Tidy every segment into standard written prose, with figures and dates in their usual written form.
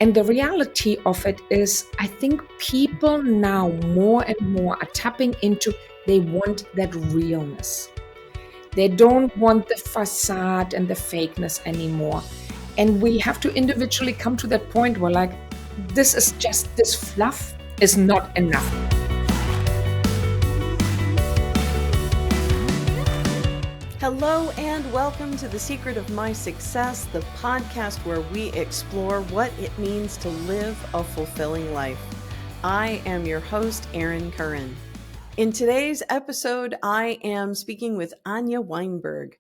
And the reality of it is, I think people now more and more are tapping into, they want that realness. They don't want the facade and the fakeness anymore. And we have to individually come to that point where, like, this fluff is not enough. Hello and welcome to The Secret of My Success, the podcast where we explore what it means to live a fulfilling life. I am your host, Erin Currin. In today's episode, I am speaking with Anja Weinberg.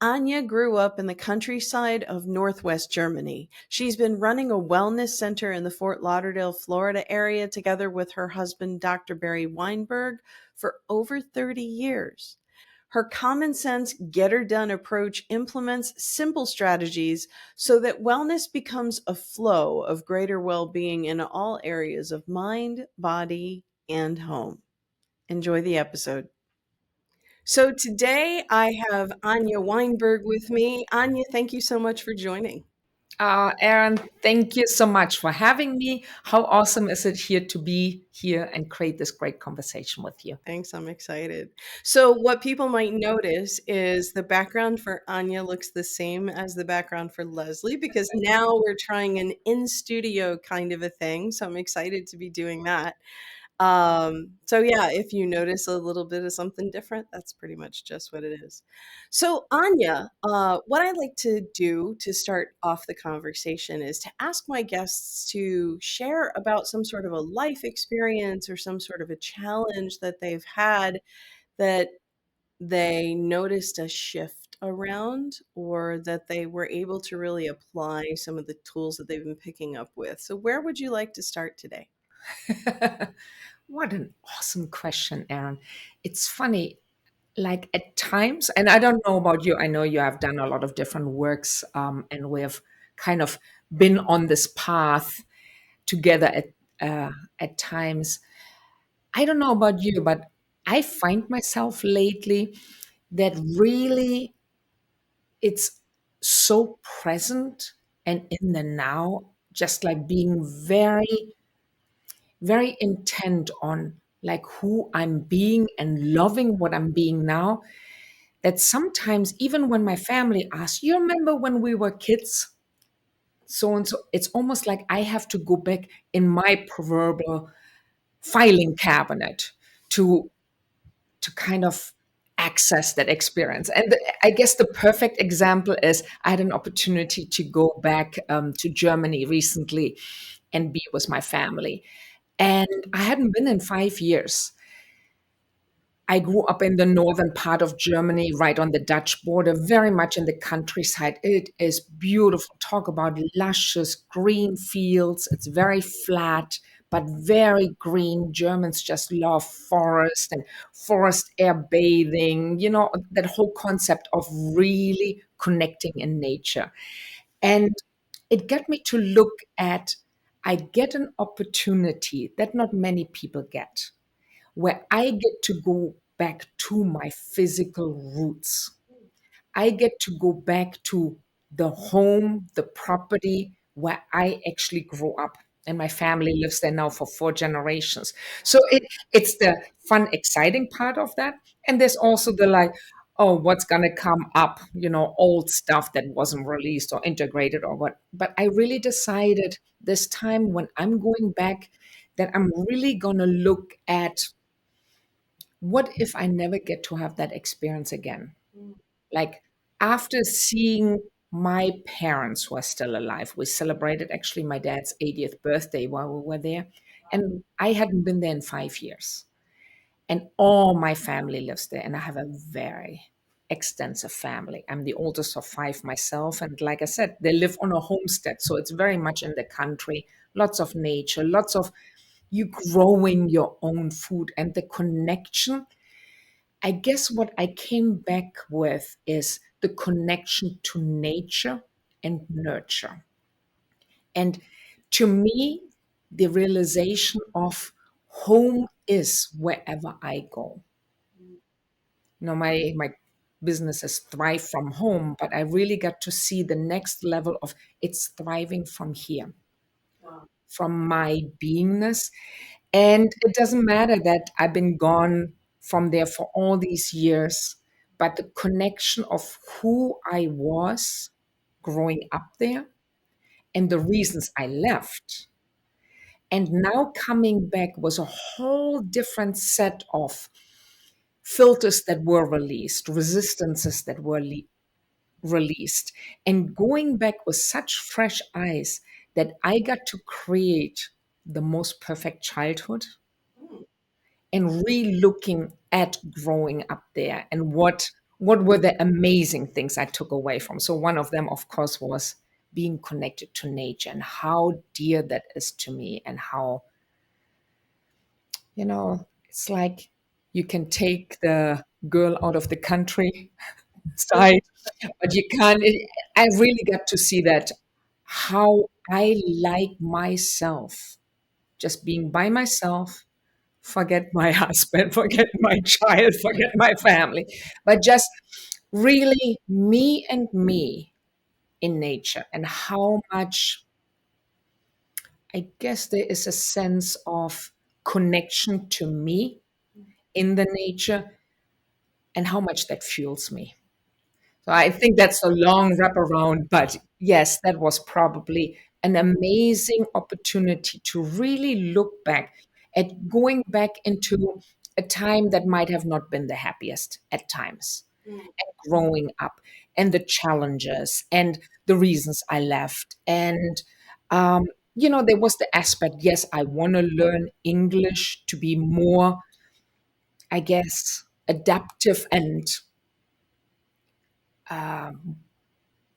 Anja grew up in the countryside of Northwest Germany. She's been running a wellness center in the Fort Lauderdale, Florida area together with her husband, Dr. Barry Weinberg, for over 30 years. Her common sense, get her done approach implements simple strategies so that wellness becomes a flow of greater well-being in all areas of mind, body, and home. Enjoy the episode. So today I have Anja Weinberg with me. Anja, thank you so much for joining. Erin, thank you so much for having me. How awesome is it here to be here and create this great conversation with you? Thanks, I'm excited. So what people might notice is the background for Anja looks the same as the background for Leslie because now we're trying an in-studio kind of a thing. So I'm excited to be doing that. So yeah, if you notice a little bit of something different, that's pretty much just what it is. So Anja, what I like to do to start off the conversation is to ask my guests to share about some sort of a life experience or some sort of a challenge that they've had that they noticed a shift around or that they were able to really apply some of the tools that they've been picking up with. So where would you like to start today? What an awesome question, Erin. It's funny, like at times, and I don't know about you, I know you have done a lot of different works, and we have kind of been on this path together at times. I don't know about you, but I find myself lately that really it's so present and in the now, just like being very, very intent on like who I'm being and loving what I'm being now. That sometimes, even when my family asks, you remember when we were kids? So and so, it's almost like I have to go back in my proverbial filing cabinet to kind of access that experience. And I guess the perfect example is I had an opportunity to go back to Germany recently and be with my family. And I hadn't been in 5 years. I grew up in the northern part of Germany, right on the Dutch border, very much in the countryside. It is beautiful. Talk about luscious green fields. It's very flat, but very green. Germans just love forest and forest air bathing, that whole concept of really connecting in nature. And it got me to look at, I get an opportunity that not many people get where I get to go back to my physical roots. I get to go back to the home, the property where I actually grew up. And my family lives there now for 4 generations. So it's the fun, exciting part of that. And there's also the like, oh, what's gonna come up, old stuff that wasn't released or integrated or what. But I really decided this time when I'm going back that I'm really gonna look at what if I never get to have that experience again? Like after seeing my parents who are still alive, we celebrated actually my dad's 80th birthday while we were there. And I hadn't been there in 5 years. And all my family lives there. And I have a very extensive family. I'm the oldest of five myself. And like I said, they live on a homestead. So it's very much in the country, lots of nature, lots of you growing your own food and the connection. I guess what I came back with is the connection to nature and nurture. And to me, the realization of home is wherever I go. My businesses thrive from home, but I really got to see the next level of it's thriving from here. from my beingness. And it doesn't matter that I've been gone from there for all these years, but the connection of who I was growing up there and the reasons I left. And now coming back was a whole different set of filters that were released, resistances that were released, and going back with such fresh eyes that I got to create the most perfect childhood and re-looking at growing up there and what were the amazing things I took away from. So one of them, of course, was being connected to nature and how dear that is to me, and how, it's like you can take the girl out of the country side, but you can't. I really got to see that how I like myself, just being by myself, forget my husband, forget my child, forget my family, but just really me and me in nature, and how much, I guess, there is a sense of connection to me in the nature and how much that fuels me. So I think that's a long wraparound, but yes, that was probably an amazing opportunity to really look back at going back into a time that might have not been the happiest at times, growing up, and the challenges and the reasons I left. And, there was the aspect, yes, I want to learn English to be more, I guess, adaptive and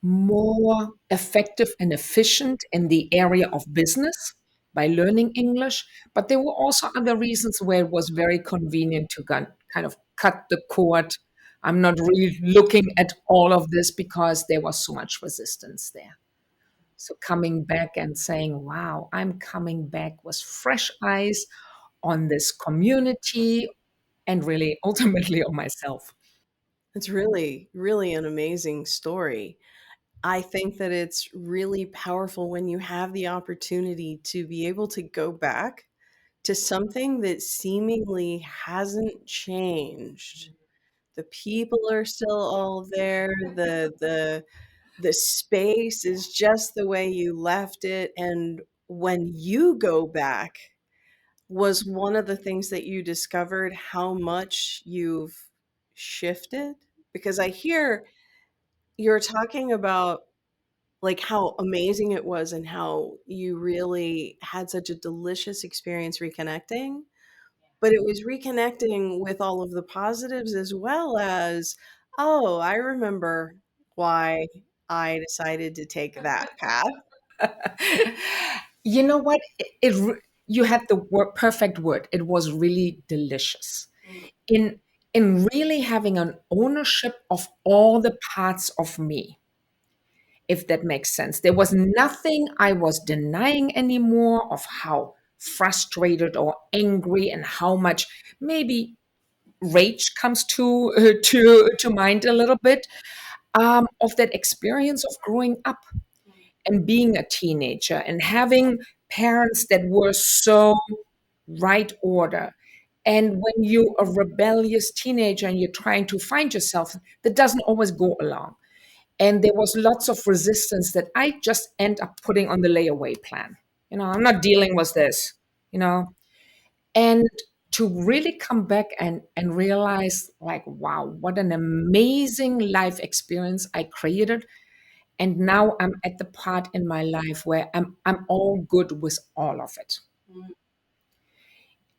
more effective and efficient in the area of business by learning English. But there were also other reasons where it was very convenient to kind of cut the cord. I'm not really looking at all of this because there was so much resistance there. So coming back and saying, wow, I'm coming back with fresh eyes on this community and really ultimately on myself. It's really, really an amazing story. I think that it's really powerful when you have the opportunity to be able to go back to something that seemingly hasn't changed. The people are still all there. The space is just the way you left it. And when you go back, was one of the things that you discovered how much you've shifted? Because I hear you're talking about like how amazing it was and how you really had such a delicious experience reconnecting, but it was reconnecting with all of the positives as well as, oh, I remember why I decided to take that path. You know what? You had the perfect word. It was really delicious. In really having an ownership of all the parts of me, if that makes sense. There was nothing I was denying anymore of how frustrated or angry and how much maybe rage comes to mind a little bit, of that experience of growing up and being a teenager and having parents that were so right order. And when you're a rebellious teenager and you're trying to find yourself, that doesn't always go along. And there was lots of resistance that I just end up putting on the layaway plan. I'm not dealing with this, you know. And to really come back and realize, like, wow, what an amazing life experience I created. And now I'm at the part in my life where I'm all good with all of it.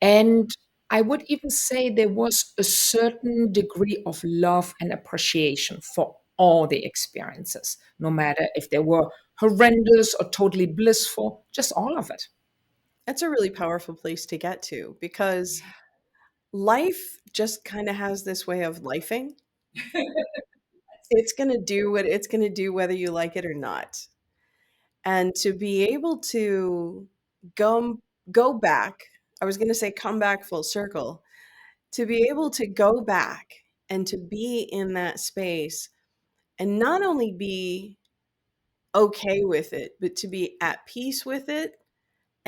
And I would even say there was a certain degree of love and appreciation for all the experiences, no matter if they were horrendous or totally blissful, just all of it. That's a really powerful place to get to because life just kind of has this way of lifing. It's going to do what it's going to do, whether you like it or not. And to be able to go go back, I was going to say come back full circle, to be able to go back and to be in that space and not only be okay with it, but to be at peace with it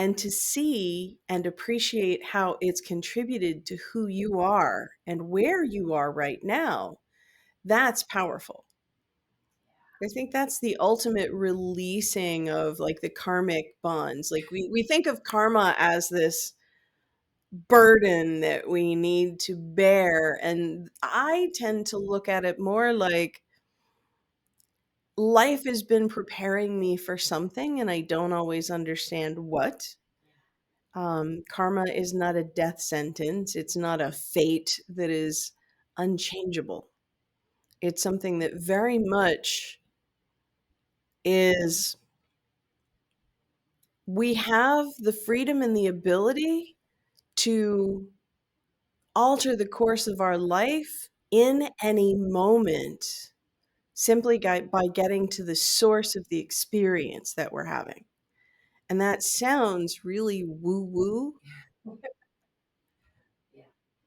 and to see and appreciate how it's contributed to who you are and where you are right now, that's powerful. I think that's the ultimate releasing of like the karmic bonds. Like we think of karma as this burden that we need to bear. And I tend to look at it more like life has been preparing me for something and I don't always understand what. Karma is not a death sentence, it's not a fate that is unchangeable. It's something that very much is, we have the freedom and the ability to alter the course of our life in any moment simply by getting to the source of the experience that we're having. And that sounds really woo woo,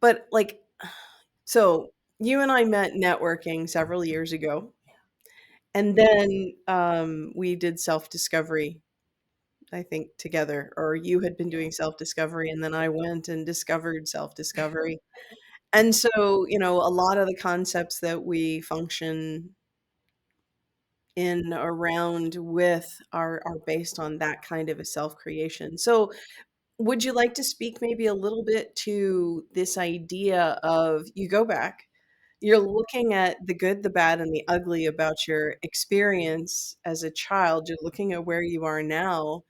but like, so you and I met networking several years ago, and then we did self discovery, I think, together. Or you had been doing self discovery, and then I went and discovered self discovery. And so, a lot of the concepts that we function in around with are based on that kind of a self creation. So, would you like to speak maybe a little bit to this idea of, you go back, you're looking at the good, the bad, and the ugly about your experience as a child, you're looking at where you are now.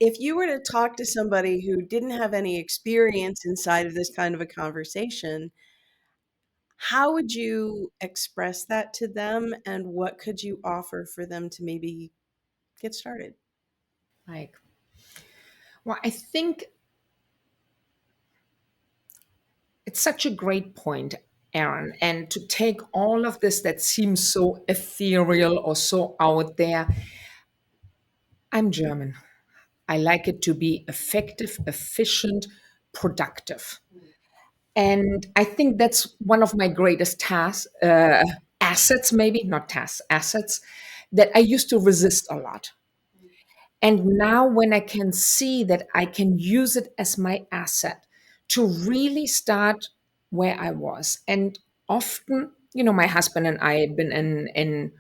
If you were to talk to somebody who didn't have any experience inside of this kind of a conversation, how would you express that to them, and what could you offer for them to maybe get started? Like, well, I think it's such a great point, Aaron. And to take all of this that seems so ethereal or so out there, I'm German. I like it to be effective, efficient, productive. And I think that's one of my greatest tasks, assets, maybe not tasks, assets that I used to resist a lot. And now, when I can see that I can use it as my asset to really start where I was. And often, my husband and I have been in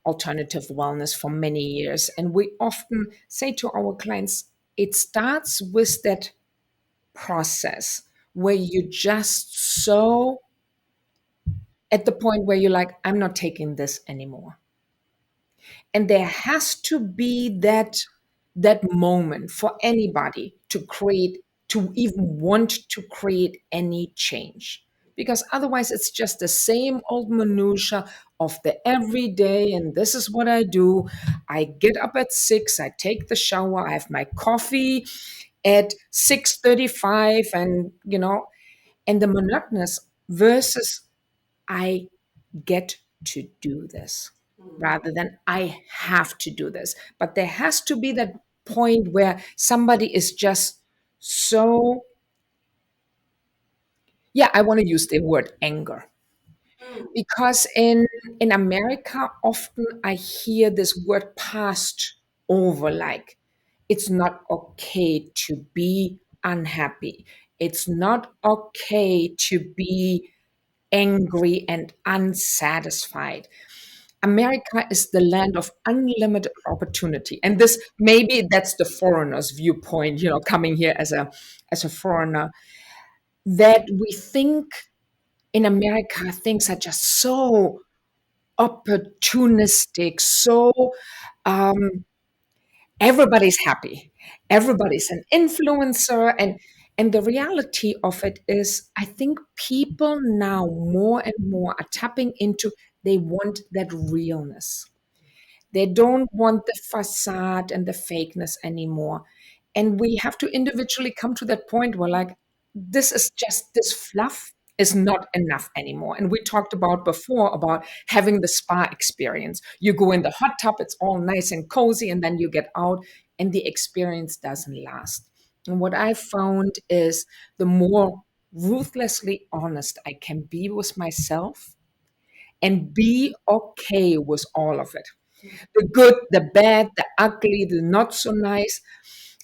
alternative wellness for many years. And we often say to our clients, it starts with that process where you just so at the point where you're like, I'm not taking this anymore. And there has to be that moment for anybody to create, to even want to create any change, because otherwise it's just the same old minutia of the everyday. And this is what I do: I get up at 6, I take the shower, I have my coffee at 6:35, and and the monotonous versus I get to do this rather than I have to do this. But there has to be that point where somebody is just so, yeah, I want to use the word anger. Because in America, often I hear this word passed over, like it's not okay to be unhappy. It's not okay to be angry and unsatisfied. America is the land of unlimited opportunity. And this, maybe that's the foreigner's viewpoint, coming here as a foreigner, that we think in America things are just so opportunistic, so um, everybody's happy, everybody's an influencer, and the reality of it is, I think people now more and more are tapping into, they want that realness. They don't want the facade and the fakeness anymore. And we have to individually come to that point where, like, this fluff is not enough anymore. And we talked about before about having the spa experience. You go in the hot tub, it's all nice and cozy, and then you get out, and the experience doesn't last. And what I found is, the more ruthlessly honest I can be with myself and be okay with all of it. The good, the bad, the ugly, the not so nice.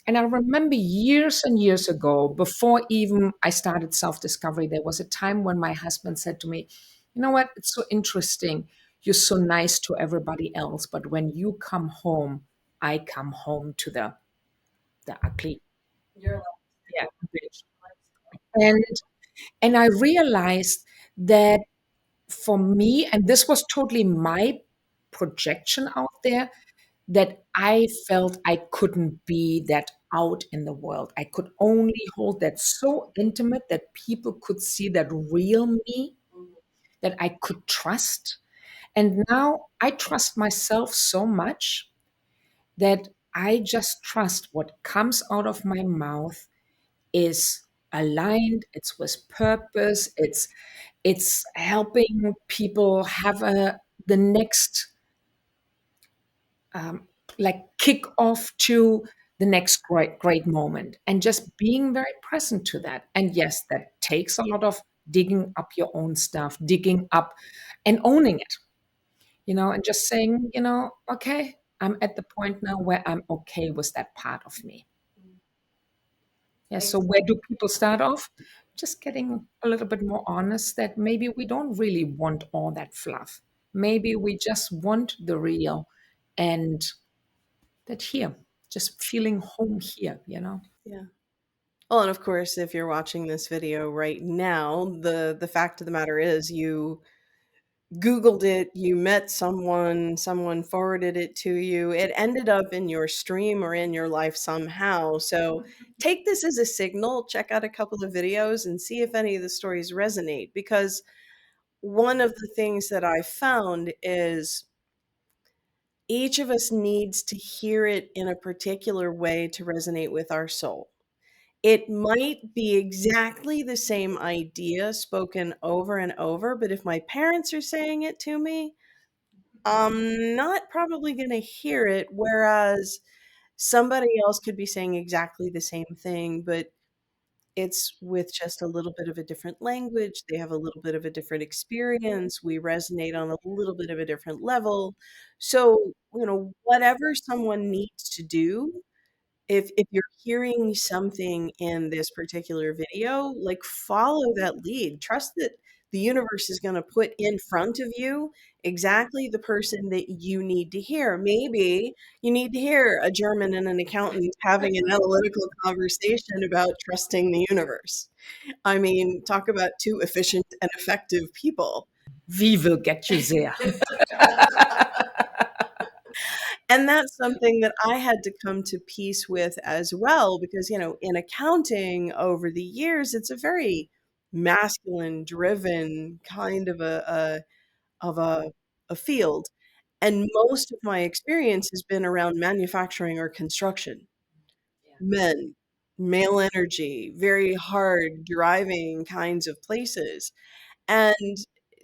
And I remember years and years ago, before even I started self discovery, there was a time when my husband said to me, "You know what? It's so interesting. You're so nice to everybody else, but when you come home, I come home to the ugly." Yeah. And and I realized that for me, and this was totally my projection out there, that I felt I couldn't be that out in the world. I could only hold that so intimate that people could see that real me that I could trust. And now I trust myself so much that I just trust what comes out of my mouth is aligned, it's with purpose, it's helping people have the next um, like kick off to the next great moment, and just being very present to that. And yes, that takes a lot of digging up your own stuff, digging up and owning it, and just saying, okay, I'm at the point now where I'm okay with that part of me. Yeah, so where do people start off? Just getting a little bit more honest that maybe we don't really want all that fluff. Maybe we just want the real, and that here, just feeling home here. Yeah. Well, and of course, if you're watching this video right now, the fact of the matter is you Googled it, you met someone, someone forwarded it to you. It ended up in your stream or in your life somehow. So take this as a signal, check out a couple of videos and see if any of the stories resonate. Because one of the things that I found is each of us needs to hear it in a particular way to resonate with our soul. It might be exactly the same idea spoken over and over, but if my parents are saying it to me, I'm not probably going to hear it. Whereas somebody else could be saying exactly the same thing, but it's with just a little bit of a different language. They have a little bit of a different experience. We resonate on a little bit of a different level. So, whatever someone needs to do, if you're hearing something in this particular video, like, follow that lead. Trust that the universe is gonna put in front of you exactly the person that you need to hear. Maybe you need to hear a German and an accountant having an analytical conversation about trusting the universe. I mean, talk about 2 efficient and effective people. We will get you there. And that's something that I had to come to peace with as well because, in accounting over the years, it's a very masculine driven kind of a field. And most of my experience has been around manufacturing or construction. Men, male energy, very hard driving kinds of places. And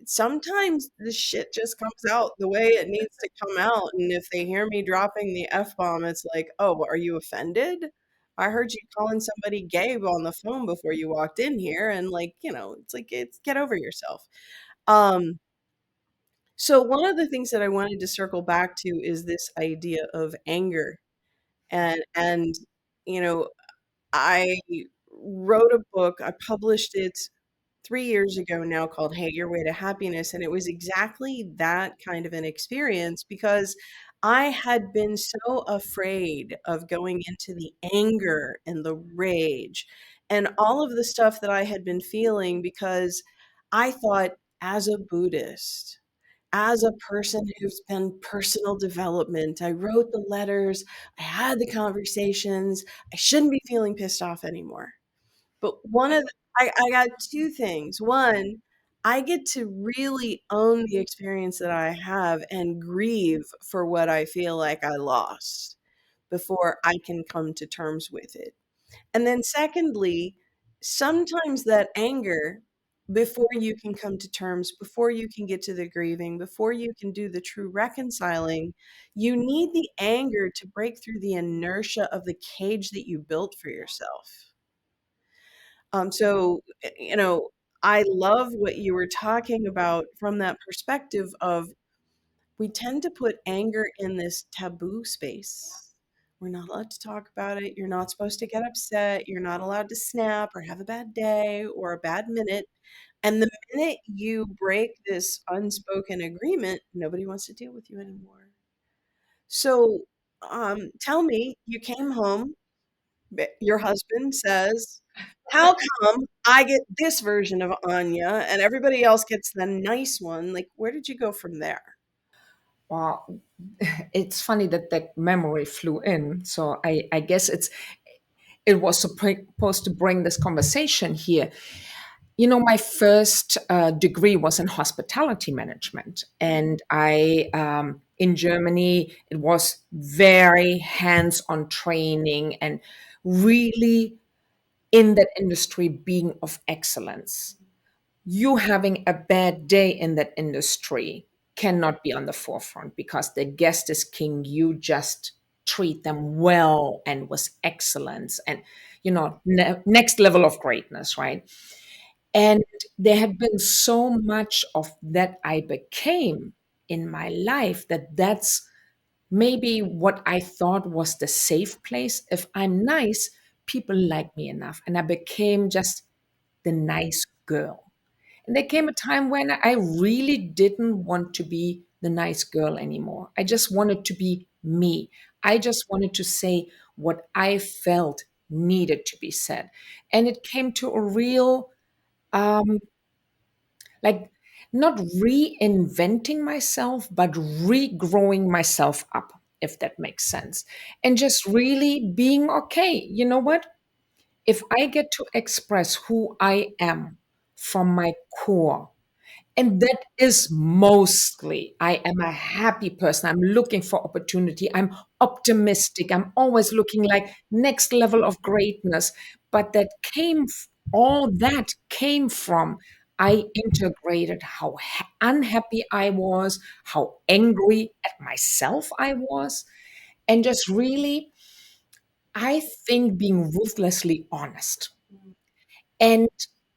sometimes the shit just comes out the way it needs to come out, and if they hear me dropping the F-bomb, it's like, "Oh, are you offended? I heard you calling somebody gay on the phone before you walked in here," and, like, it's like, it's get over yourself. Um, so one of the things that I wanted to circle back to is this idea of anger, and, you know, I wrote a book, I published it 3 years ago now called Hey Your Way to Happiness, and it was exactly that kind of an experience because I had been so afraid of going into the anger and the rage and all of the stuff that I had been feeling because I thought as a Buddhist, as a person who's been personal development, I wrote the letters, I had the conversations, I shouldn't be feeling pissed off anymore. But one of the I got 2 things. One, I get to really own the experience that I have and grieve for what I feel like I lost before I can come to terms with it. And then secondly, sometimes that anger, before you can come to terms, before you can get to the grieving, before you can do the true reconciling, you need the anger to break through the inertia of the cage that you built for yourself. So, I love what you were talking about from that perspective of we tend to put anger in this taboo space. We're not allowed to talk about it. You're not supposed to get upset. You're not allowed to snap or have a bad day or a bad minute. And the minute you break this unspoken agreement, nobody wants to deal with you anymore. So, tell me, you came home, your husband says, "How come I get this version of Anya and everybody else gets the nice one?" Like, where did you go from there? Well, it's funny that that memory flew in. So I guess it was supposed to bring this conversation here. You know, my first degree was in hospitality management, and I in Germany it was very hands-on training and really in that industry being of excellence. You having a bad day in that industry cannot be on the forefront because the guest is king. You just treat them well and with excellence and next level of greatness, right? And there had been so much of that I became in my life that that's maybe what I thought was the safe place. If I'm nice, people like me enough. And I became just the nice girl. And there came a time when I really didn't want to be the nice girl anymore. I just wanted to be me. I just wanted to say what I felt needed to be said. And it came to a real, um, like, not reinventing myself, but regrowing myself up, if that makes sense. And just really being okay. You know what? If I get to express who I am from my core, and that is mostly, I am a happy person. I'm looking for opportunity. I'm optimistic. I'm always looking like next level of greatness. But all that came from, I integrated how unhappy I was, how angry at myself I was, and just really, I think, being ruthlessly honest. And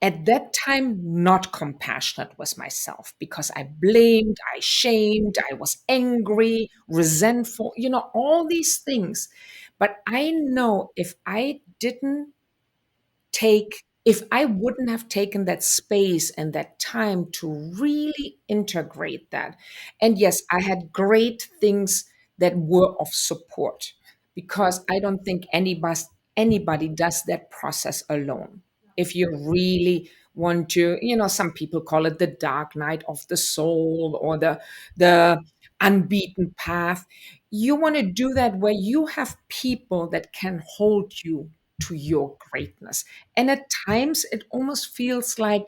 at that time, not compassionate with myself because I blamed, I shamed, I was angry, resentful, all these things. But I know if I wouldn't have taken that space and that time to really integrate that. And yes, I had great things that were of support because I don't think anybody does that process alone. If you really want to, some people call it the dark night of the soul or the unbeaten path. You want to do that where you have people that can hold you to your greatness. And at times it almost feels like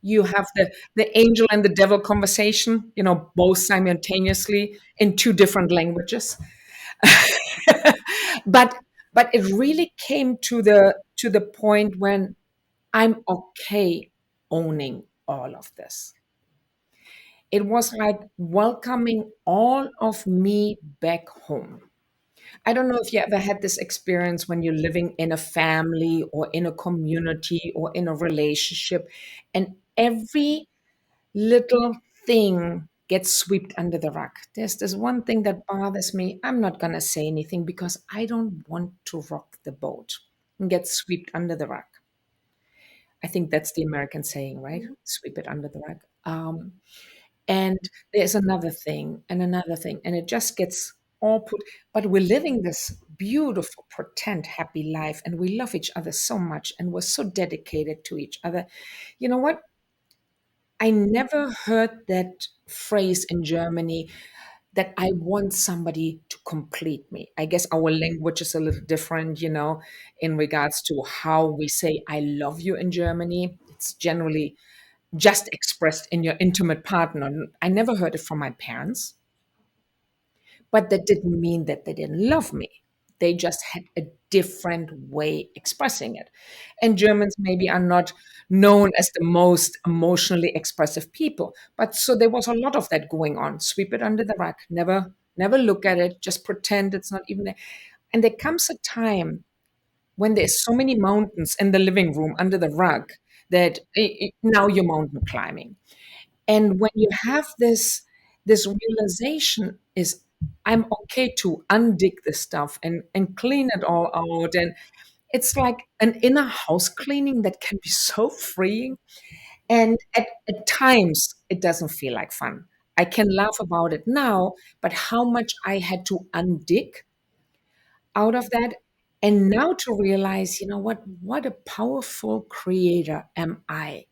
you have the angel and the devil conversation, both simultaneously in two different languages. but but it really came to the point when I'm okay owning all of this. It was like welcoming all of me back home. I don't know if you ever had this experience when you're living in a family or in a community or in a relationship, and every little thing gets swept under the rug. There's this one thing that bothers me. I'm not going to say anything because I don't want to rock the boat and get swept under the rug. I think that's the American saying, right? Sweep it under the rug. And there's another thing and another thing, and it just gets all put. But we're living this beautiful, pretend happy life, and we love each other so much, and we're so dedicated to each other. You know what? I never heard that phrase in Germany that I want somebody to complete me. I guess our language is a little different, in regards to how we say I love you in Germany. It's generally just expressed in your intimate partner. I never heard it from my parents, but that didn't mean that they didn't love me. They just had a different way expressing it. And Germans maybe are not known as the most emotionally expressive people. But so there was a lot of that going on. Sweep it under the rug. Never look at it. Just pretend it's not even there. And there comes a time when there's so many mountains in the living room under the rug that now you're mountain climbing. And when you have this this realization is I'm okay to undig this stuff and clean it all out. And it's like an inner house cleaning that can be so freeing. And at times, it doesn't feel like fun. I can laugh about it now, but how much I had to undig out of that. And now to realize, you know what a powerful creator am I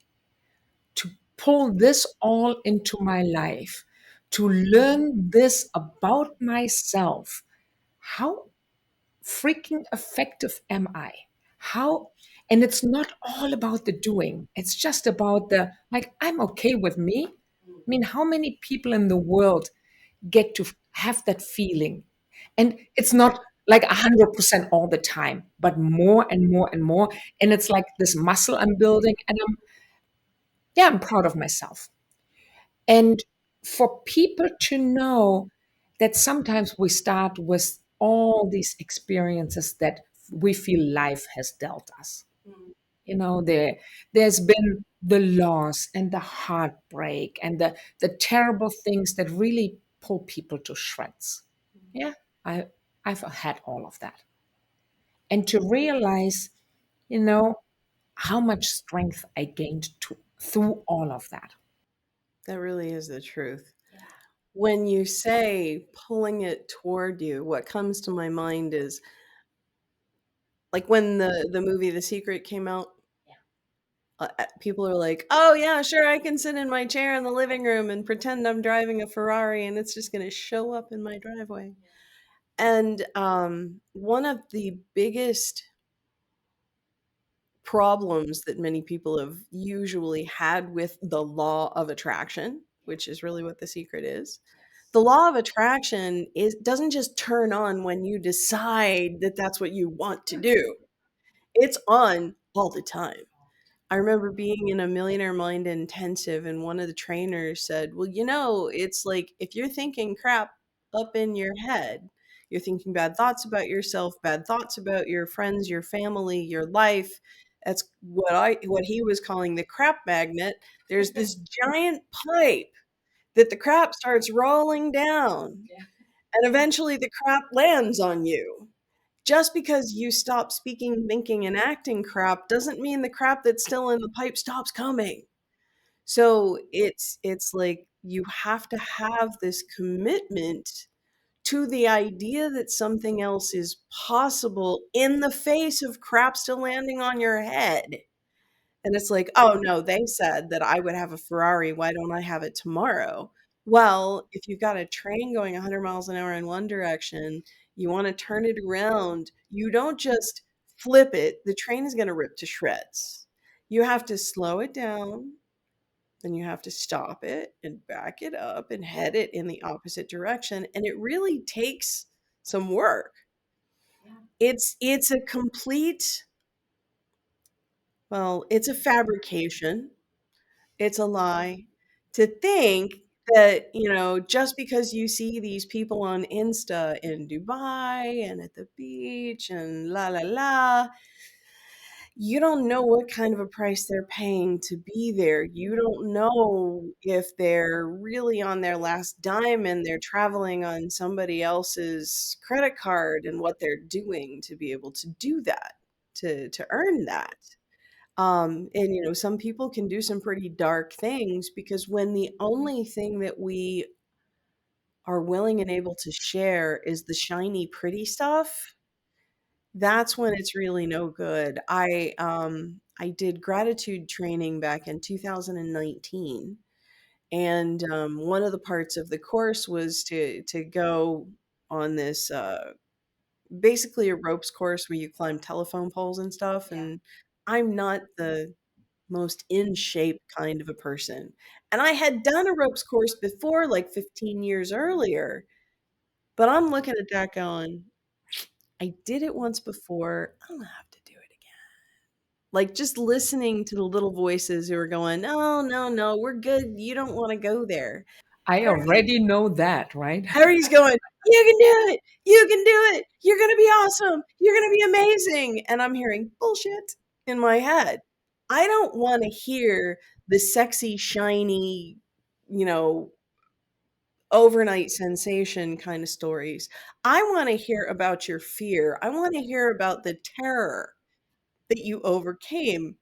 to pull this all into my life, to learn this about myself. How freaking effective am I? How, and it's not all about the doing, it's just about the like, I'm okay with me. I mean, how many people in the world get to have that feeling? And it's not like 100% all the time, but more and more and more. And it's like this muscle I'm building, and yeah, I'm proud of myself. And for people to know that sometimes we start with all these experiences that we feel life has dealt us. You know, there's been the loss and the heartbreak and the terrible things that really pull people to shreds. Yeah, I I've had all of that. And to realize, you know, how much strength I gained through all of that. That really is the truth. When you say pulling it toward you, what comes to my mind is like when the movie The Secret came out, people are like, "Oh yeah, sure, I can sit in my chair in the living room and pretend I'm driving a Ferrari, and it's just going to show up in my driveway." And one of the biggest problems that many people have usually had with the law of attraction, which is really what The Secret is. The law of attraction is doesn't just turn on when you decide that that's what you want to do. It's on all the time. I remember being in a Millionaire Mind intensive, and one of the trainers said, "Well, it's like if you're thinking crap up in your head, you're thinking bad thoughts about yourself, bad thoughts about your friends, your family, your life." That's what he was calling the crap magnet. There's this giant pipe that the crap starts rolling down, and eventually the crap lands on you. Just because you stop speaking, thinking, and acting crap doesn't mean the crap that's still in the pipe stops coming. So it's like you have to have this commitment to the idea that something else is possible in the face of crap still landing on your head. And it's like, "Oh, no, they said that I would have a Ferrari, why don't I have it tomorrow?" Well, if you've got a train going 100 miles an hour in one direction, you wanna turn it around, you don't just flip it, the train is gonna rip to shreds. You have to slow it down, then you have to stop it and back it up and head it in the opposite direction, and it really takes some work. It's a complete well, it's a fabrication. It's a lie to think that, just because you see these people on Insta in Dubai and at the beach and la la la, you don't know what kind of a price they're paying to be there. You don't know if they're really on their last dime and they're traveling on somebody else's credit card and what they're doing to be able to do that, to earn that. And some people can do some pretty dark things because when the only thing that we are willing and able to share is the shiny, pretty stuff, that's when it's really no good. I did gratitude training back in 2019, and one of the parts of the course was to go on this basically a ropes course where you climb telephone poles and stuff. And I'm not the most in shape kind of a person. And I had done a ropes course before, like 15 years earlier, but I'm looking at that going, I did it once before. I don't have to do it again. Like just listening to the little voices who are going, no, no, no, we're good. You don't want to go there. I already know that, right? Harry's going, "You can do it. You can do it. You're going to be awesome. You're going to be amazing." And I'm hearing bullshit in my head. I don't want to hear the sexy, shiny, you know, overnight sensation kind of stories. I want to hear about your fear. I want to hear about the terror that you overcame.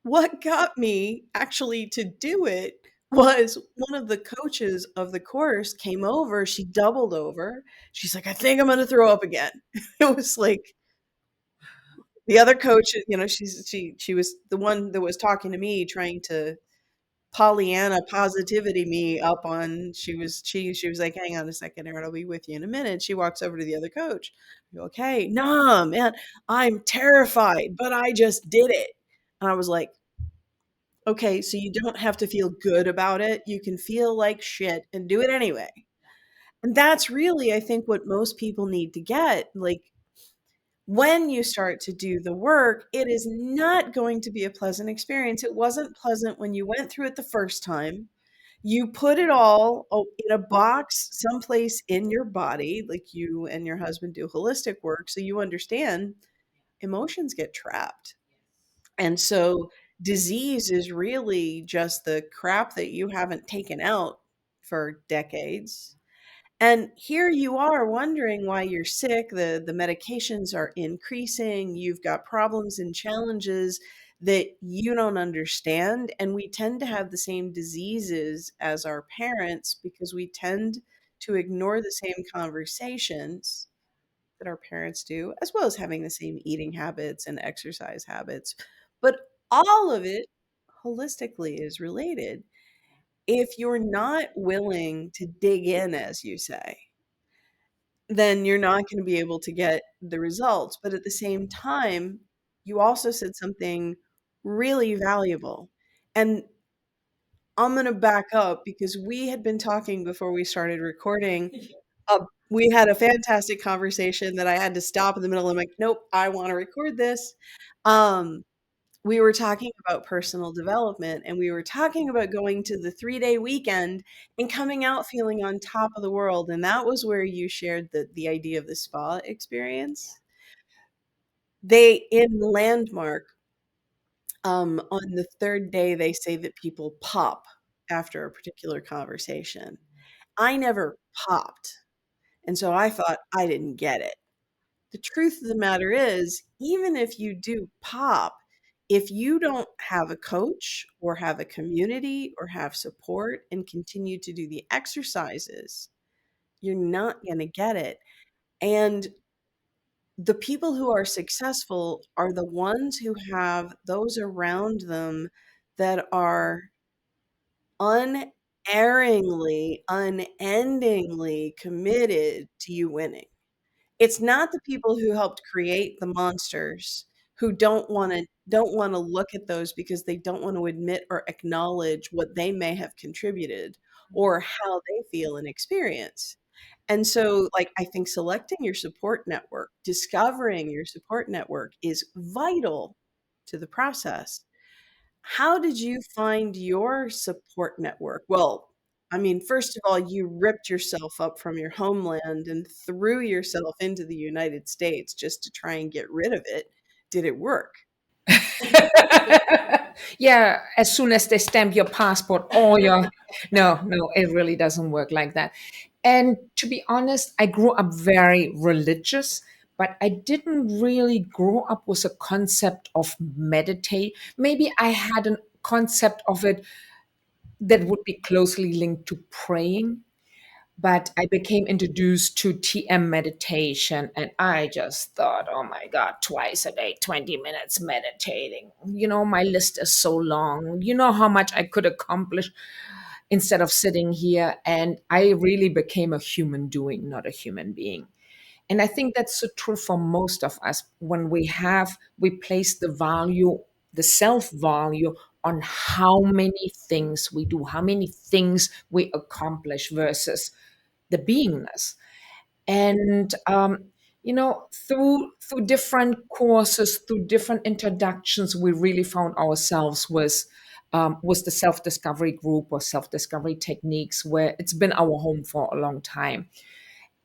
What got me actually to do it was one of the coaches of the course came over, she doubled over. She's like, "I think I'm gonna throw up again." It was like the other coach, she was the one that was talking to me, trying to Pollyanna positivity me up on she was like, "Hang on a second, Erin, I'll be with you in a minute." She walks over to the other coach. I go, "Okay, nah, man, I'm terrified, but I just did it." And I was like, "Okay, so you don't have to feel good about it. You can feel like shit and do it anyway." And that's really, I think, what most people need to get. Like, when you start to do the work, it is not going to be a pleasant experience. It wasn't pleasant when you went through it the first time. You put it all in a box someplace in your body, like you and your husband do holistic work, so you understand emotions get trapped. And so disease is really just the crap that you haven't taken out for decades. And here you are wondering why you're sick. The medications are increasing. You've got problems and challenges that you don't understand. And we tend to have the same diseases as our parents because we tend to ignore the same conversations that our parents do, as well as having the same eating habits and exercise habits. But all of it holistically is related. If you're not willing to dig in, as you say, then you're not gonna be able to get the results. But at the same time, you also said something really valuable. And I'm gonna back up because we had been talking before we started recording. We had a fantastic conversation that I had to stop in the middle. I'm like, "Nope, I wanna record this." Um, we were talking about personal development, and we were talking about going to the 3-day weekend and coming out feeling on top of the world, and that was where you shared the idea of the spa experience. They in Landmark, on the 3rd day, they say that people pop after a particular conversation. I never popped, and so I thought I didn't get it. The truth of the matter is, even if you do pop, if you don't have a coach or have a community or have support and continue to do the exercises, you're not going to get it. And the people who are successful are the ones who have those around them that are unerringly, unendingly committed to you winning. It's not the people who helped create the monsters who don't wanna look at those because they don't want to admit or acknowledge what they may have contributed or how they feel and experience. And so, like, I think selecting your support network, discovering your support network is vital to the process. How did you find your support network? Well, I mean, first of all, you ripped yourself up from your homeland and threw yourself into the United States just to try and get rid of it. Did it work? Yeah, as soon as they stamp your passport or your no, no, it really doesn't work like that. And to be honest, I grew up very religious, but I didn't really grow up with a concept of meditate. Maybe I had a concept of it that would be closely linked to praying, but I became introduced to TM meditation, and I just thought, oh my God, twice a day, 20 minutes meditating. My list is so long. You know how much I could accomplish instead of sitting here. And I really became a human doing, not a human being. And I think that's so true for most of us when we place the value, the self value on how many things we do, how many things we accomplish versus the beingness. And through different courses, through different introductions, we really found ourselves with the self discovery group or self discovery techniques, where it's been our home for a long time.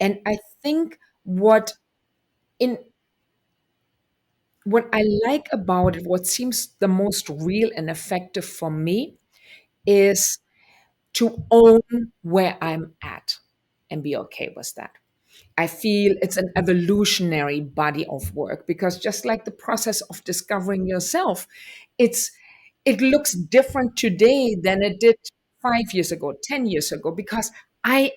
And I think in what I like about it, what seems the most real and effective for me, is to own where I'm at and be okay with that. I feel it's an evolutionary body of work because just like the process of discovering yourself, it's it looks different today than it did 5 years ago, 10 years ago, because I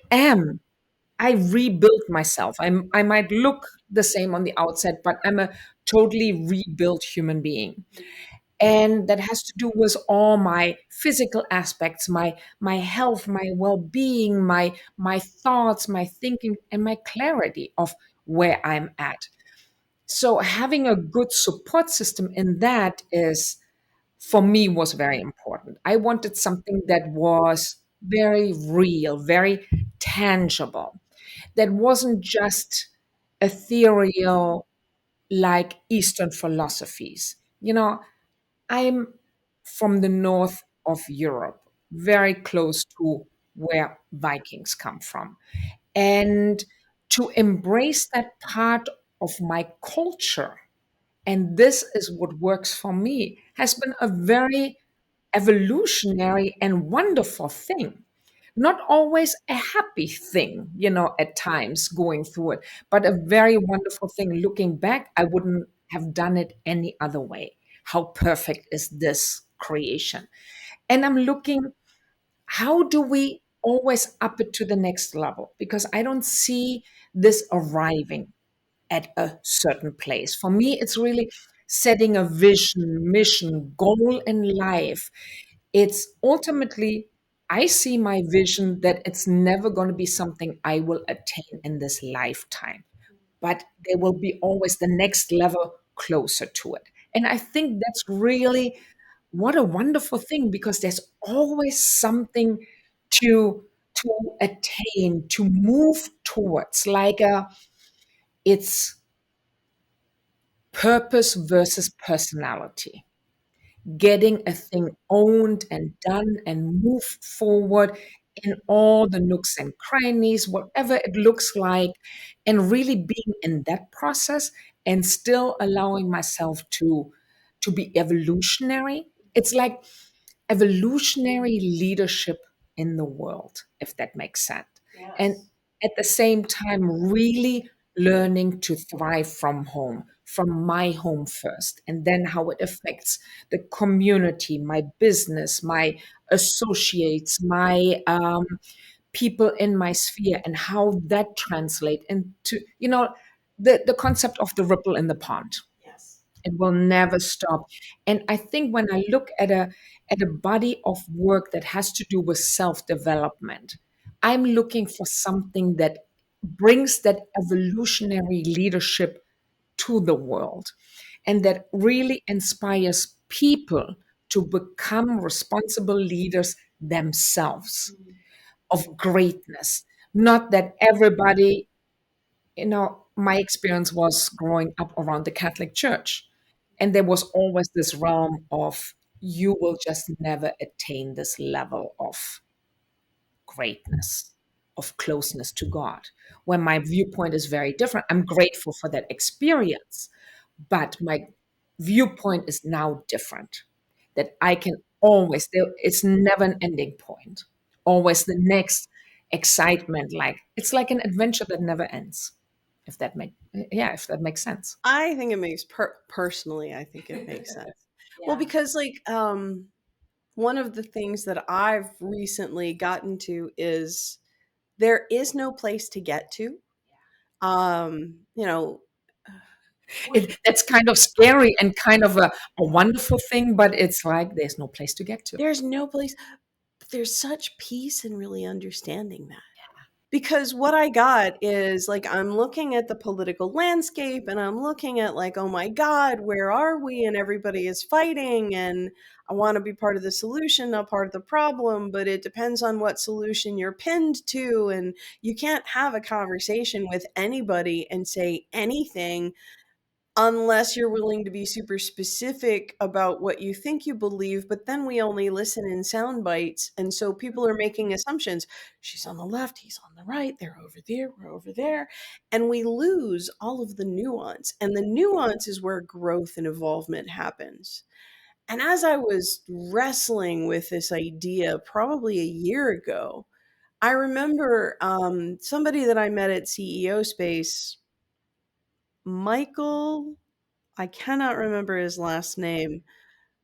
rebuilt myself. I might look the same on the outside, but I'm a totally rebuilt human being. And that has to do with all my physical aspects, my health, my well-being, my thoughts, my thinking, and my clarity of where I'm at. So having a good support system in that is, for me, was very important. I wanted something that was very real, very tangible, that wasn't just ethereal like Eastern philosophies. I'm from the north of Europe, very close to where Vikings come from. And to embrace that part of my culture, and this is what works for me, has been a very evolutionary and wonderful thing. Not always a happy thing, at times going through it, but a very wonderful thing. Looking back, I wouldn't have done it any other way. How perfect is this creation? And I'm looking, how do we always up it to the next level? Because I don't see this arriving at a certain place. For me, it's really setting a vision, mission, goal in life. It's ultimately, I see my vision that it's never going to be something I will attain in this lifetime, but there will be always the next level closer to it. And I think that's really what a wonderful thing, because there's always something to attain, to move towards, like it's purpose versus personality, getting a thing owned and done and move forward in all the nooks and crannies, whatever it looks like, and really being in that process and still allowing myself to be evolutionary. It's like evolutionary leadership in the world, if that makes sense. And Yes. at the same time, really learning to thrive from home, from my home first, and then how it affects the community, my business, my associates, my people in my sphere, and how that translate into, the concept of the ripple in the pond. Yes. It will never stop. And I think when I look at a body of work that has to do with self-development, I'm looking for something that brings that evolutionary leadership to the world and that really inspires people to become responsible leaders themselves of greatness. Not that everybody, my experience was growing up around the Catholic Church. And there was always this realm of you will just never attain this level of greatness, of closeness to God. When my viewpoint is very different, I'm grateful for that experience, but my viewpoint is now different. That I can always, it's never an ending point, always the next excitement. Like it's like an adventure that never ends. If that make Yeah, if that makes sense. I think it makes personally, I think it makes sense. Well, Yeah. because one of the things that I've recently gotten to is there is no place to get to. You know, That's kind of scary and kind of a wonderful thing, but it's like there's no place to get to. there's no place, but there's such peace in really understanding that. Because what I got is like, I'm looking at the political landscape and I'm looking at, like, oh my God, where are we? And everybody is fighting. And I want to be part of the solution, not part of the problem. But it depends on what solution you're pinned to. And you can't have a conversation with anybody and say anything unless you're willing to be super specific about what you think you believe, but then we only listen in sound bites, and so people are making assumptions. She's on the left, he's on the right, they're over there, we're over there, and we lose all of the nuance. And the nuance is where growth and evolvement happens. And as I was wrestling with this idea probably a year ago, I remember somebody that I met at CEO Space, Michael, I cannot remember his last name,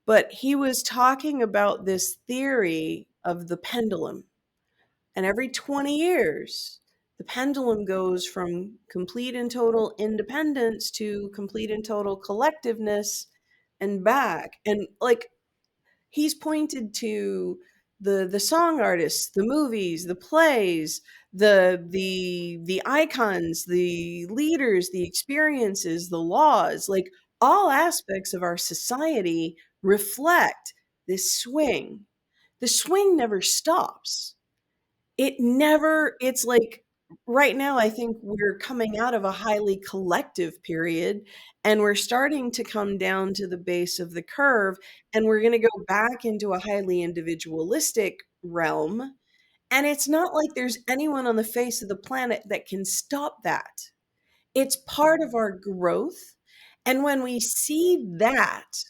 but he was talking about this theory of the pendulum. And every 20 years, the pendulum goes from complete and total independence to complete and total collectiveness and back. And like he's pointed to the song artists, the movies, the plays, the icons, the leaders, the experiences, the laws, like all aspects of our society reflect this swing. The swing never stops. It's like right now, I think we're coming out of a highly collective period and we're starting to come down to the base of the curve and we're going to go back into a highly individualistic realm. And it's not like there's anyone on the face of the planet that can stop that. It's part of our growth. And when we see that,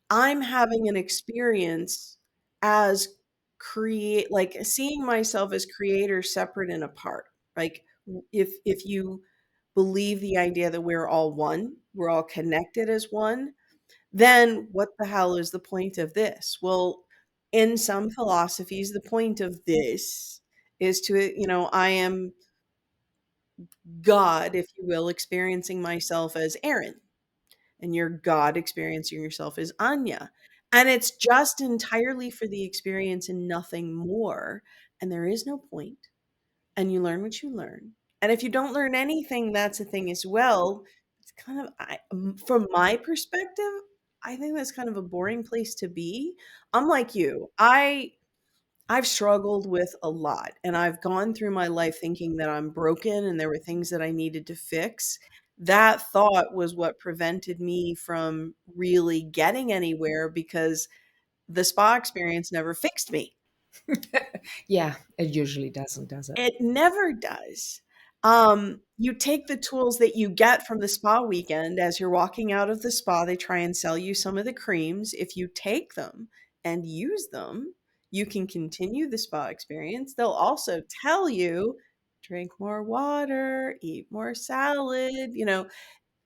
I'm having an experience as create like seeing myself as creator separate and apart. Like if you believe the idea that we're all one, we're all connected as one, then what the hell is the point of this? Well, in some philosophies, the point of this is to, I am God, if you will, experiencing myself as Erin and you're God experiencing yourself as Anja. And it's just entirely for the experience and nothing more. And there is no point. And you learn what you learn. And if you don't learn anything, that's a thing as well. It's kind of, from my perspective, I think that's kind of a boring place to be. I'm like you. I've struggled with a lot, and I've gone through my life thinking that I'm broken and there were things that I needed to fix. That thought was what prevented me from really getting anywhere because the spa experience never fixed me. Yeah, it usually doesn't, does it? It never does. You take the tools that you get from the spa weekend as you're walking out of the spa, they try and sell you some of the creams. If you take them and use them, you can continue the spa experience. They'll also tell you drink more water, eat more salad,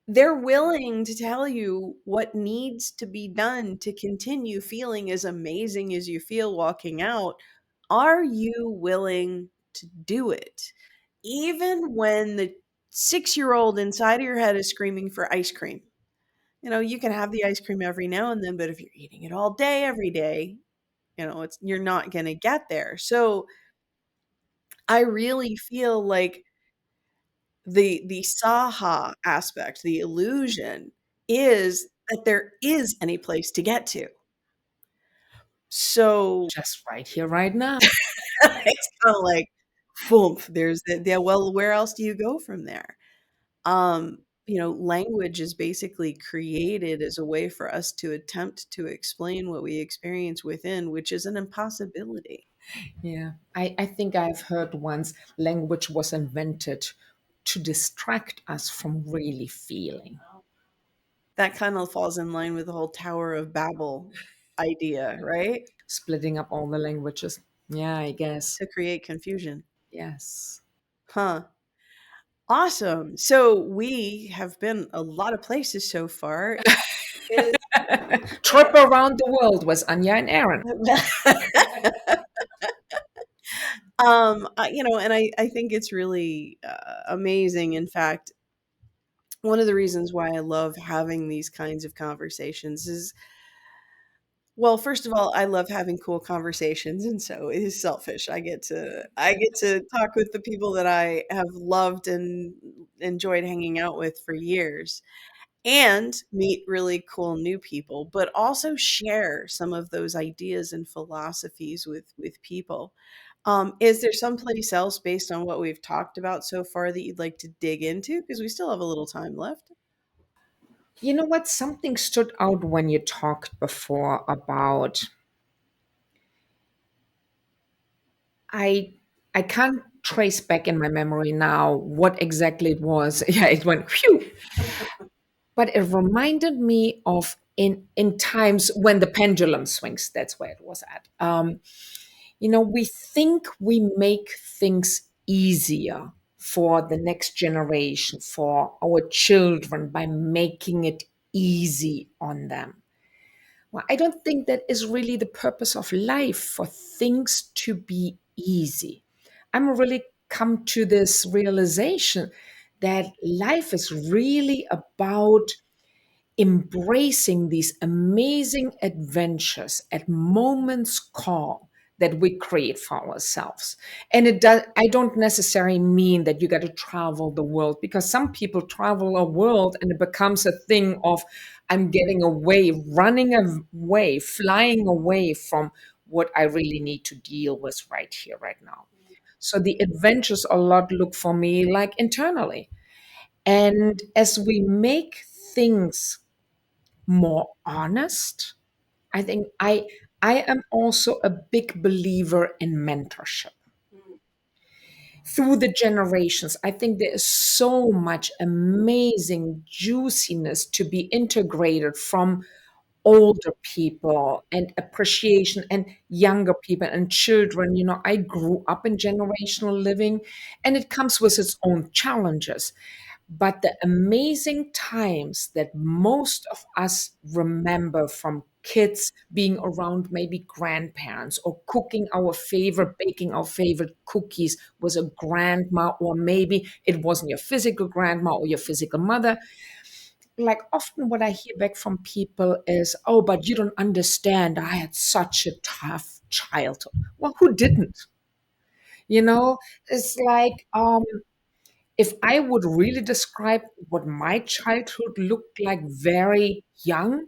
they're willing to tell you what needs to be done to continue feeling as amazing as you feel walking out. Are you willing to do it? Even when the 6-year-old inside of your head is screaming for ice cream. You can have the ice cream every now and then, but if you're eating it all day, every day, you're not going to get there. So I really feel like the saha aspect, the illusion is that there is any place to get to. So Just right here, right now. it's kind of like, boom, there's well, where else do you go from there? Language is basically created as a way for us to attempt to explain what we experience within, which is an impossibility. Yeah, I think I've heard once language was invented to distract us from really feeling. That kind of falls in line with the whole Tower of Babel idea, right? Splitting up all the languages. Yeah, I guess. To create confusion. Yes. Huh. Awesome. So we have been a lot of places so far. Is Trip around the world was Anja and Aaron. and I think it's really amazing. In fact, one of the reasons why I love having these kinds of conversations is, well, first of all, I love having cool conversations, and so it is selfish. I get to talk with the people that I have loved and enjoyed hanging out with for years and meet really cool new people, but also share some of those ideas and philosophies with people. Is there someplace else based on what we've talked about so far that you'd like to dig into? Because we still have a little time left. You know what? Something stood out when you talked before about I I can't trace back in my memory now what exactly it was. Yeah, it went phew. But it reminded me of in times when the pendulum swings. That's where it was at. We think we make things easier for the next generation, for our children, by making it easy on them. Well, I don't think that is really the purpose of life, for things to be easy. I'm really come to this realization that life is really about embracing these amazing adventures at moments call that we create for ourselves. And I don't necessarily mean that you got to travel the world, because some people travel a world and it becomes a thing of, I'm getting away, running away, flying away from what I really need to deal with right here, right now. So the adventures a lot look for me like internally. And as we make things more honest, I think I am also a big believer in mentorship through the generations. I think there is so much amazing juiciness to be integrated from older people, and appreciation, and younger people and children. I grew up in generational living, and it comes with its own challenges. But the amazing times that most of us remember from kids being around maybe grandparents, or cooking our favorite, baking our favorite cookies with a grandma, or maybe it wasn't your physical grandma or your physical mother. Like, often what I hear back from people is, oh, but you don't understand. I had such a tough childhood. Well, who didn't? You know, it's like, if I would really describe what my childhood looked like, very young,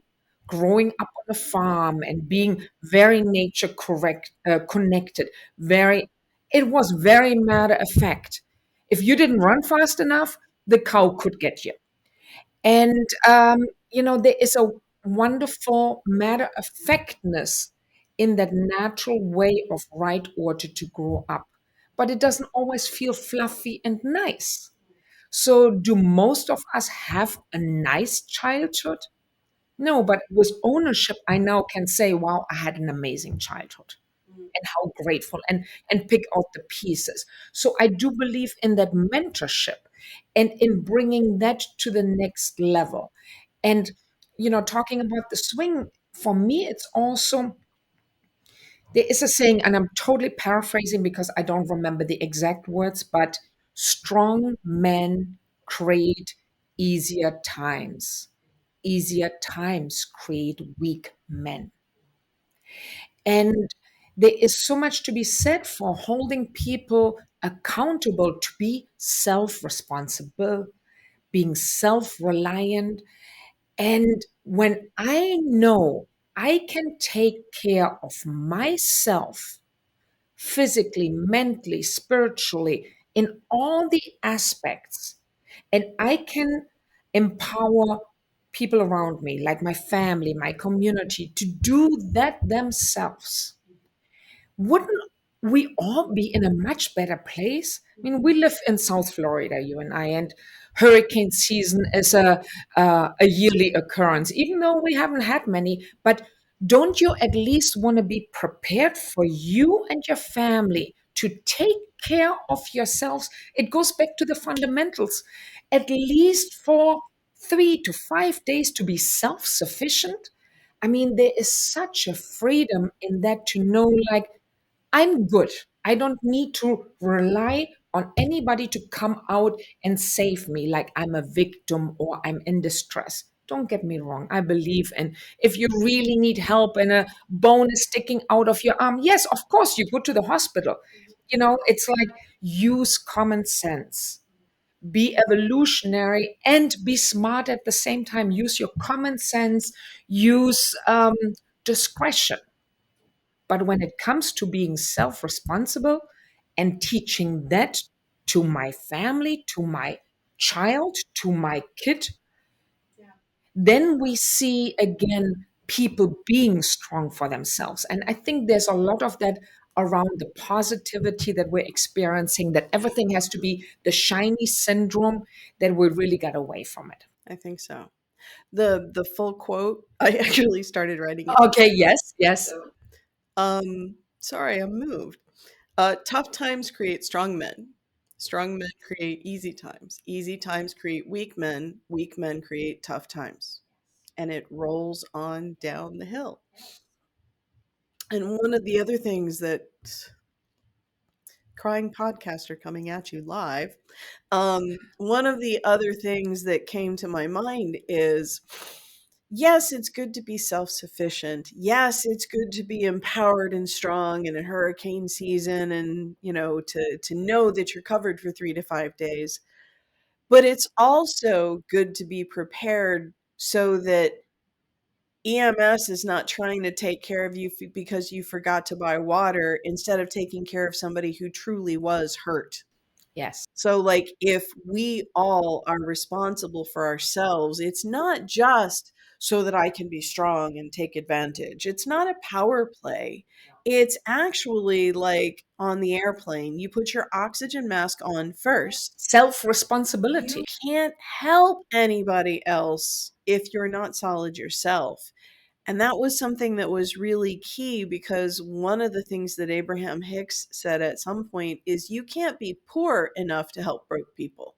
growing up on a farm and being very nature correct, connected, it was very matter of fact. If you didn't run fast enough, the cow could get you. And, there is a wonderful matter of factness in that natural way of right order to grow up. But it doesn't always feel fluffy and nice. So, do most of us have a nice childhood? No, but with ownership, I now can say, wow, I had an amazing childhood, and how grateful, and pick out the pieces. So I do believe in that mentorship, and in bringing that to the next level. And, talking about the swing, for me, it's also, there is a saying, and I'm totally paraphrasing because I don't remember the exact words, but strong men create easier times. Easier times create weak men. And there is so much to be said for holding people accountable to be self responsible, being self reliant. And when I know I can take care of myself physically, mentally, spiritually, in all the aspects, and I can empower people around me, like my family, my community, to do that themselves, wouldn't we all be in a much better place? I mean, we live in South Florida, you and I, and hurricane season is a yearly occurrence, even though we haven't had many. But don't you at least want to be prepared for you and your family to take care of yourselves? It goes back to the fundamentals. At least for 3 to 5 days to be self sufficient. I mean, there is such a freedom in that, to know, like, I'm good. I don't need to rely on anybody to come out and save me, like I'm a victim or I'm in distress. Don't get me wrong. I believe in, if you really need help and a bone is sticking out of your arm, yes, of course, you go to the hospital. It's like, use common sense, be evolutionary, and be smart at the same time. Use your common sense, use discretion. But when it comes to being self responsible and teaching that to my family, to my child, to my kid, then we see again people being strong for themselves. And I think there's a lot of that around the positivity that we're experiencing, that everything has to be the shiny syndrome, that we really got away from it. I think so. The full quote, I actually started writing it. Okay, yes, yes. Sorry, I'm moved. Tough times create strong men. Strong men create easy times. Easy times create weak men. Weak men create tough times. And it rolls on down the hill. And one of the other things that crying podcaster coming at you live. One of the other things that came to my mind is yes, it's good to be self sufficient. Yes, it's good to be empowered and strong in a hurricane season and, to know that you're covered for 3 to 5 days. But it's also good to be prepared so that EMS is not trying to take care of you because you forgot to buy water instead of taking care of somebody who truly was hurt. Yes. So, like, if we all are responsible for ourselves, it's not just so that I can be strong and take advantage. It's not a power play. It's actually like on the airplane, you put your oxygen mask on first. Self You responsibility. can't help anybody else if you're not solid yourself. And that was something that was really key because one of the things that Abraham Hicks said at some point is you can't be poor enough to help broke people.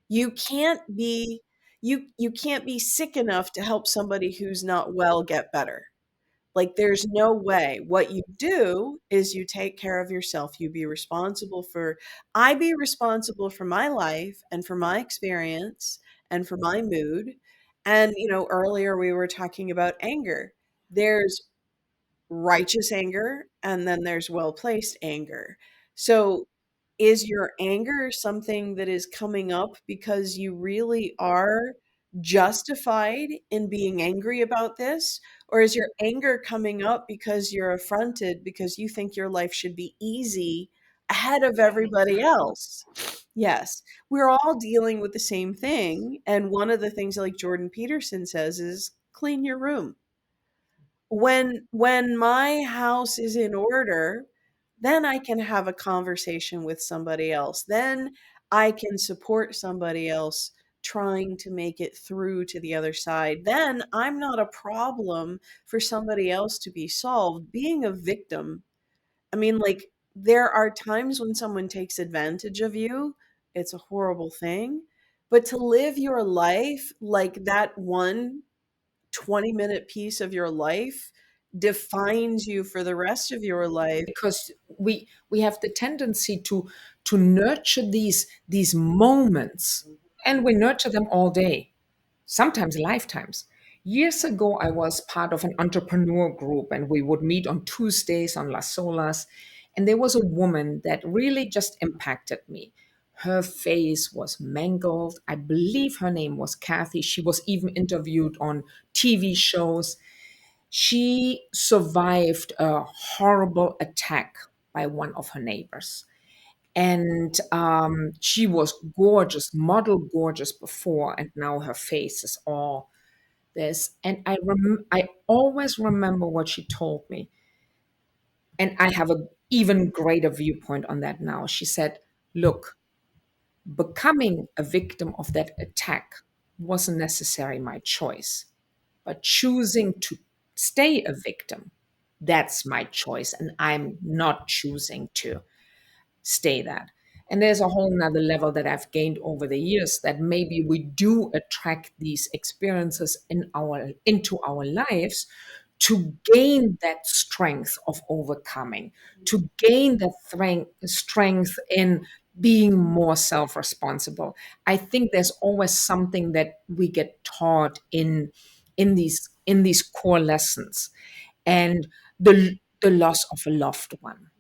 You can't be you can't be sick enough to help somebody who's not well get better. Like, there's no way. What you do is you take care of yourself. You be responsible for I be responsible for my life and for my experience and for my mood. And, earlier we were talking about anger. There's righteous anger and then there's well-placed anger. So, is your anger something that is coming up because you really are justified in being angry about this? Or is your anger coming up because you're affronted because you think your life should be easy ahead of everybody else? Yes, we're all dealing with the same thing. And one of the things, like Jordan Peterson says, is clean your room. When my house is in order, then I can have a conversation with somebody else. Then I can support somebody else trying to make it through to the other side. Then I'm not a problem for somebody else to be solved. Being a victim, I mean, like, there are times when someone takes advantage of you. It's a horrible thing. But to live your life like that 20-minute piece of your life defines you for the rest of your life. Because we have the tendency to nurture these moments, and we nurture them all day, sometimes lifetimes. Years ago, I was part of an entrepreneur group, and we would meet on Tuesdays on Las Solas. And there was a woman that really just impacted me. Her face was mangled. I believe her name was Kathy. She was even interviewed on TV shows. She survived a horrible attack by one of her neighbors. And she was gorgeous, model gorgeous before, and now her face is all this. And I always remember what she told me, and I have an even greater viewpoint on that now. She said, "Look, becoming a victim of that attack wasn't necessarily my choice, but choosing to stay a victim, that's my choice, and I'm not choosing to stay that." And there's a whole nother level that I've gained over the years, that maybe we do attract these experiences into our lives to gain that strength of overcoming, to gain that strength in being more self-responsible. I think there's always something that we get taught in these core lessons. And the loss of a loved one,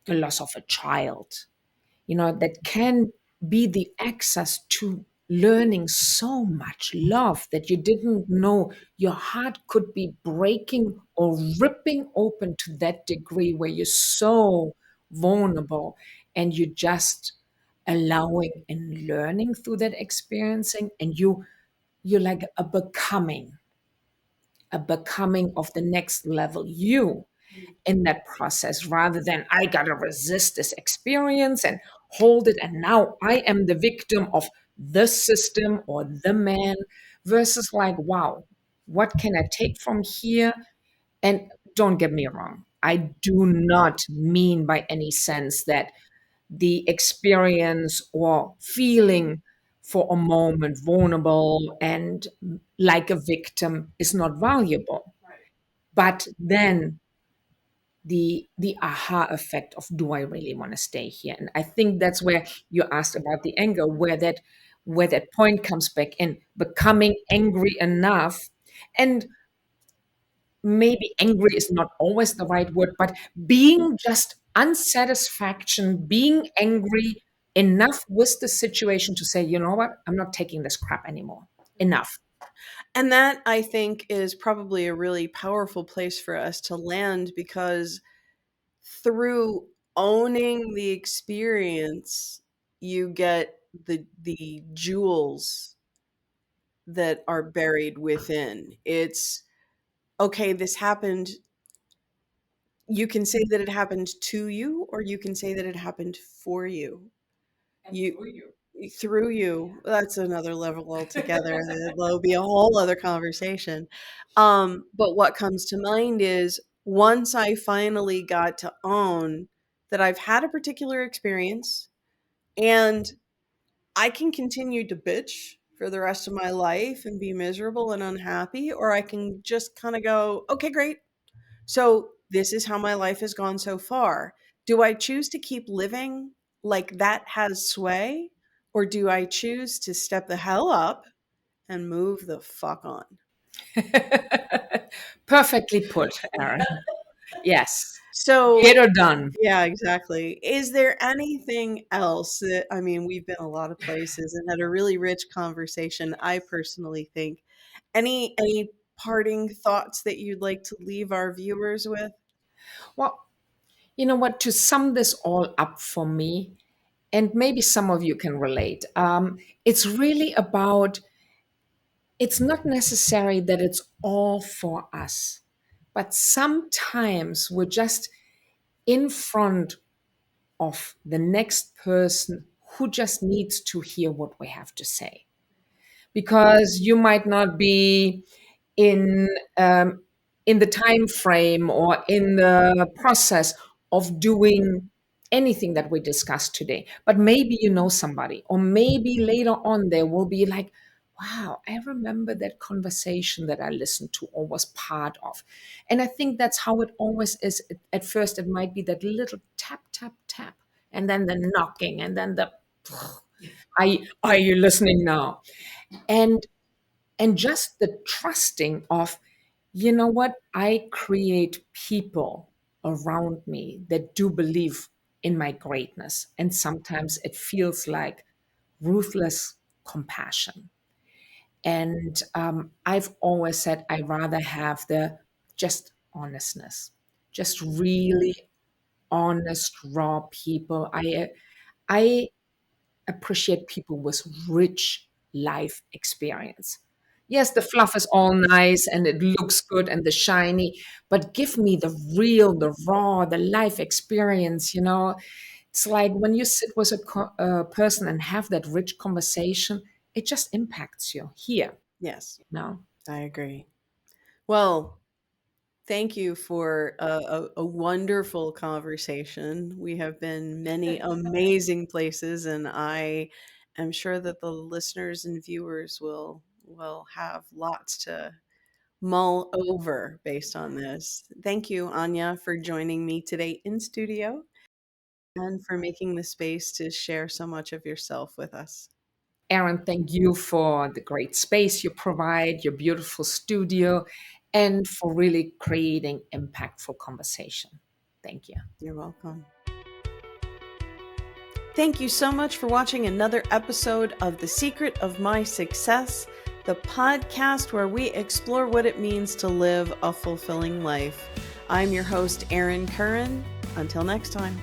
the loss of a child, that can be the access to learning so much love that you didn't know your heart could be breaking or ripping open to that degree, where you're so vulnerable and you're just allowing and learning through that experiencing, and you're like a becoming of the next level you in that process, rather than I gotta resist this experience and hold it, and now I am the victim of the system or the man. versus like, wow, what can I take from here? And don't get me wrong, I do not mean by any sense that the experience or feeling for a moment vulnerable and like a victim is not valuable. But then the aha effect of, do I really want to stay here? And I think that's where you asked about the anger, where that point comes back in, becoming angry enough. And maybe angry is not always the right word, but being just unsatisfaction, being angry enough with the situation to say, you know what, I'm not taking this crap anymore. Enough. And that, I think, is probably a really powerful place for us to land, because through owning the experience, you get the jewels that are buried within. It's okay, this happened. You can say that it happened to you, or you can say that it happened for you. You through you. That's another level altogether. That'll be a whole other conversation. But what comes to mind is, once I finally got to own that I've had a particular experience, and I can continue to bitch for the rest of my life and be miserable and unhappy, or I can just kind of go, okay, great. So this is how my life has gone so far. Do I choose to keep living like that has sway? Or do I choose to step the hell up and move the fuck on? Perfectly put, Aaron. Yes. So, Get or done. yeah, exactly. Is there anything else that, I mean, we've been a lot of places and had a really rich conversation, I personally think. Any parting thoughts that you'd like to leave our viewers with? Well, you know what? To sum this all up for me, and maybe some of you can relate, it's really about, it's not necessary that it's all for us, but sometimes we're just in front of the next person who just needs to hear what we have to say. Because you might not be in in the time frame or in the process of doing anything that we discussed today, but maybe you know somebody, or maybe later on there will be like, wow, I remember that conversation that I listened to or was part of. And I think that's how it always is. At first it might be that little tap tap tap, and then the knocking, and then the are you listening now? and and just the trusting of, you know what, I create people around me that do believe in my greatness, and sometimes it feels like ruthless compassion. And I've always said I rather have the just honestness, just really honest raw people. I appreciate people with rich life experience. Yes, the fluff is all nice and it looks good and the shiny, but give me the real, the raw, the life experience. It's like when you sit with a person and have that rich conversation, it just impacts you here. Yes, You know? I agree. Well, thank you for a wonderful conversation. We have been many amazing places, and I am sure that the listeners and viewers will have lots to mull over based on this. Thank you, Anja, for joining me today in studio and for making the space to share so much of yourself with us. Aaron, thank you for the great space you provide, your beautiful studio, and for really creating impactful conversation. Thank you. You're welcome. Thank you so much for watching another episode of The Secret of My Success, the podcast where we explore what it means to live a fulfilling life. I'm your host, Erin Currin. Until next time.